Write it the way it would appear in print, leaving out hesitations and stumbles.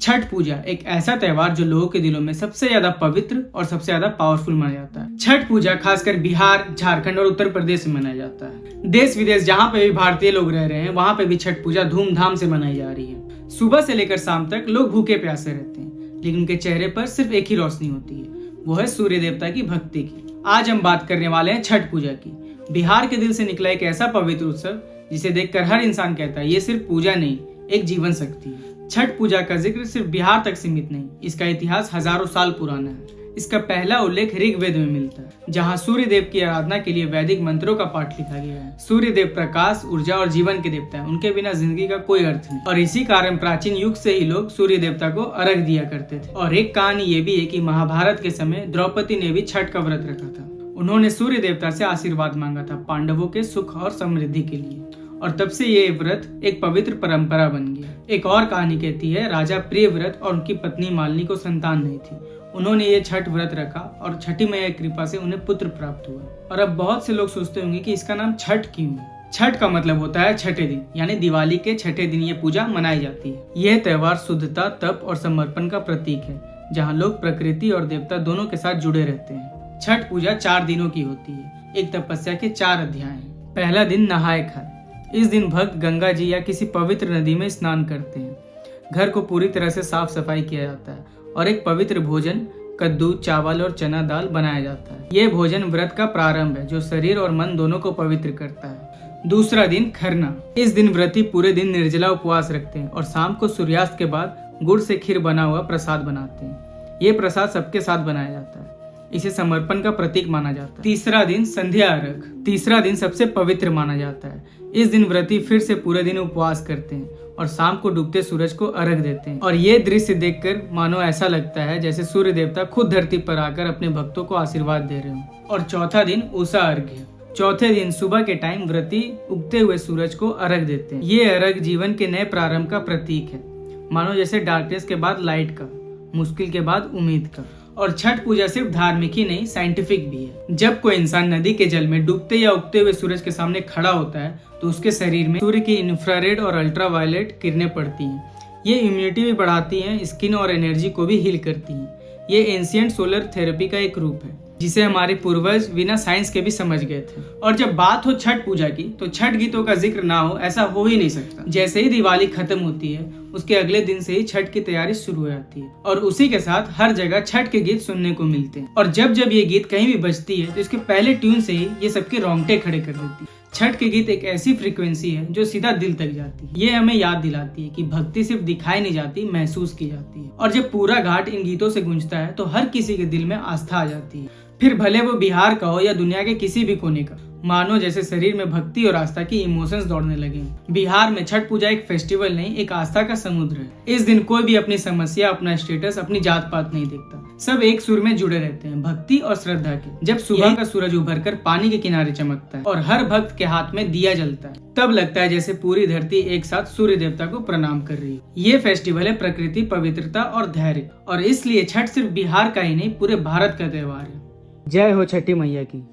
छठ पूजा एक ऐसा त्योहार जो लोगों के दिलों में सबसे ज्यादा पवित्र और सबसे ज्यादा पावरफुल माना जाता है। छठ पूजा खासकर बिहार, झारखंड और उत्तर प्रदेश में मनाया जाता है। देश विदेश जहाँ पे भी भारतीय लोग रह रहे हैं वहाँ पे भी छठ पूजा धूमधाम से मनाई जा रही है। सुबह से लेकर शाम तक लोग भूखे प्यासे रहते हैं, लेकिन उनके चेहरे पर सिर्फ एक ही रोशनी होती है, वो है सूर्य देवता की भक्ति की। आज हम बात करने वाले हैं छठ पूजा की। बिहार के दिल से निकला एक ऐसा पवित्र उत्सव जिसे देखकर हर इंसान कहता है ये सिर्फ पूजा नहीं, एक जीवन शक्ति है। छठ पूजा का जिक्र सिर्फ बिहार तक सीमित नहीं, इसका इतिहास हजारों साल पुराना है। इसका पहला उल्लेख ऋग्वेद में मिलता है, जहाँ सूर्य देव की आराधना के लिए वैदिक मंत्रों का पाठ लिखा गया है। सूर्य देव प्रकाश, ऊर्जा और जीवन के देवता हैं, उनके बिना जिंदगी का कोई अर्थ नहीं। और इसी कारण प्राचीन युग से ही लोग सूर्य देवता को अर्घ दिया करते थे। और एक कहानी ये भी है कि महाभारत के समय द्रौपदी ने भी छठ का व्रत रखा था। उन्होंने सूर्य देवता से आशीर्वाद मांगा था पांडवों के सुख और समृद्धि के लिए, और तब से ये व्रत एक पवित्र परंपरा बन गया। एक और कहानी कहती है राजा प्रियव्रत और उनकी पत्नी मालिनी को संतान नहीं थी। उन्होंने ये छठ व्रत रखा और छठी मैया की कृपा से उन्हें पुत्र प्राप्त हुआ। और अब बहुत से लोग सोचते होंगे कि इसका नाम छठ क्यों है। छठ का मतलब होता है छठे दिन, यानी दिवाली के छठे दिन ये पूजा मनाई जाती है। यह त्योहार शुद्धता, तप और समर्पण का प्रतीक है, जहाँ लोग प्रकृति और देवता दोनों के साथ जुड़े रहते हैं। छठ पूजा 4 दिनों की होती है। एक तपस्या के 4 अध्याय हैं। पहला दिन नहाए खाए। इस दिन भक्त गंगा जी या किसी पवित्र नदी में स्नान करते हैं। घर को पूरी तरह से साफ सफाई किया जाता है और एक पवित्र भोजन कद्दू, चावल और चना दाल बनाया जाता है। यह भोजन व्रत का प्रारंभ है जो शरीर और मन दोनों को पवित्र करता है। दूसरा दिन खरना। इस दिन व्रती पूरे दिन निर्जला उपवास रखते हैं और शाम को सूर्यास्त के बाद गुड़ से खीर बना हुआ प्रसाद बनाते हैं। ये प्रसाद सबके साथ बनाया जाता है। इसे समर्पण का प्रतीक माना जाता है। तीसरा दिन संध्या अर्घ। तीसरा दिन सबसे पवित्र माना जाता है। इस दिन व्रती फिर से पूरे दिन उपवास करते हैं और शाम को डूबते सूरज को अर्घ देते हैं। और ये दृश्य देखकर मानो ऐसा लगता है जैसे सूर्य देवता खुद धरती पर आकर अपने भक्तों को आशीर्वाद दे रहे हो। और चौथा दिन उषा अर्घ्य। चौथे दिन सुबह के टाइम व्रती उगते हुए सूरज को अर्घ देते हैं। ये अर्घ जीवन के नए प्रारंभ का प्रतीक है, मानो जैसे डार्कनेस के बाद लाइट का, मुश्किल के बाद उम्मीद का। और छठ पूजा सिर्फ धार्मिक ही नहीं, साइंटिफिक भी है। जब कोई इंसान नदी के जल में डूबते या उगते हुए सूरज के सामने खड़ा होता है तो उसके शरीर में सूर्य की इंफ्रारेड और अल्ट्रावायलेट किरणें पड़ती हैं। ये इम्यूनिटी भी बढ़ाती हैं, स्किन और एनर्जी को भी हील करती हैं। ये एंशिएंट सोलर थेरेपी का एक रूप है जिसे हमारे पूर्वज बिना साइंस के भी समझ गए थे। और जब बात हो छठ पूजा की तो छठ गीतों का जिक्र ना हो ऐसा हो ही नहीं सकता। जैसे ही दिवाली खत्म होती है उसके अगले दिन से ही छठ की तैयारी शुरू हो जाती है और उसी के साथ हर जगह छठ के गीत सुनने को मिलते हैं। और जब जब ये गीत कहीं भी बजती है तो इसके पहले ट्यून से ही ये सबके रोंगटे खड़े कर देती है। छठ के गीत एक ऐसी फ्रीक्वेंसी है जो सीधा दिल तक जाती है। ये हमें याद दिलाती है कि भक्ति सिर्फ दिखाई नहीं जाती, महसूस की जाती है। और जब पूरा घाट इन गीतों से गूंजता है तो हर किसी के दिल में आस्था आ जाती है, फिर भले वो बिहार का हो या दुनिया के किसी भी कोने का। मानो जैसे शरीर में भक्ति और आस्था की इमोशंस दौड़ने लगे। बिहार में छठ पूजा एक फेस्टिवल नहीं, एक आस्था का समुद्र है। इस दिन कोई भी अपनी समस्या, अपना स्टेटस, अपनी जात पात नहीं देखता। सब एक सुर में जुड़े रहते हैं, भक्ति और श्रद्धा के। जब सुबह का सूरज उभर कर पानी के किनारे चमकता है और हर भक्त के हाथ में दिया जलता है, तब लगता है जैसे पूरी धरती एक साथ सूर्य देवता को प्रणाम कर रही है। ये फेस्टिवल है प्रकृति, पवित्रता और धैर्य। और इसलिए छठ सिर्फ बिहार का ही नहीं, पूरे भारत का त्योहार है। जय हो छठी मैया की।